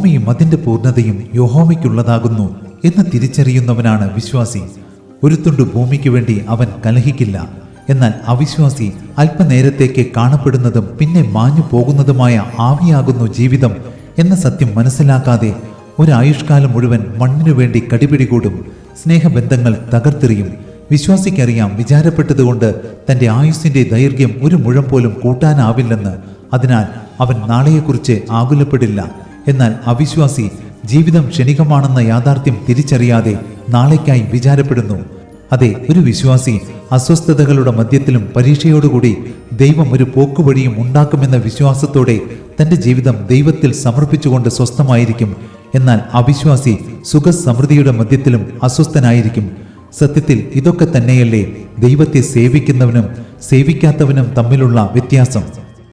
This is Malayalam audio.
ഭൂമിയും അതിന്റെ പൂർണ്ണതയും യഹോവയ്ക്കുള്ളതാകുന്നു എന്ന് തിരിച്ചറിയുന്നവനാണ് വിശ്വാസി. ഒരു തുണ്ട് ഭൂമിക്ക് വേണ്ടി അവൻ കലഹിക്കില്ല. എന്നാൽ അവിശ്വാസി അല്പനേരത്തേക്ക് കാണപ്പെടുന്നതും പിന്നെ മാഞ്ഞു പോകുന്നതുമായ ആവിയാകുന്നു ജീവിതം എന്ന സത്യം മനസ്സിലാക്കാതെ ഒരായുഷ്കാലം മുഴുവൻ മണ്ണിനു വേണ്ടി കടിപിടികൂടും. സ്നേഹബന്ധങ്ങൾ തകർത്തെറിയും. വിശ്വാസിക്കറിയാം വിചാരപ്പെട്ടതുകൊണ്ട് തൻ്റെ ആയുസ്സിന്റെ ദൈർഘ്യം ഒരു മുഴം പോലും കൂട്ടാനാവില്ലെന്ന്. അതിനാൽ അവൻ നാളെയെക്കുറിച്ച് ആകുലപ്പെടില്ല. എന്നാൽ അവിശ്വാസി ജീവിതം ക്ഷണികമാണെന്ന യാഥാർത്ഥ്യം തിരിച്ചറിയാതെ നാളേക്കായി വിചാരപ്പെടുന്നു. അതെ, ഒരു വിശ്വാസി അസ്വസ്ഥതകളുടെ മധ്യത്തിലും പരീക്ഷയോടുകൂടി ദൈവം ഒരു പോക്കുവഴിയും ഉണ്ടാക്കുമെന്ന വിശ്വാസത്തോടെ തൻ്റെ ജീവിതം ദൈവത്തിൽ സമർപ്പിച്ചുകൊണ്ട് സ്വസ്ഥമായിരിക്കും. എന്നാൽ അവിശ്വാസി സുഖസമൃദ്ധിയുടെ മധ്യത്തിലും അസ്വസ്ഥനായിരിക്കും. സത്യത്തിൽ ഇതൊക്കെ തന്നെയല്ലേ ദൈവത്തെ സേവിക്കുന്നവനും സേവിക്കാത്തവനും തമ്മിലുള്ള വ്യത്യാസം.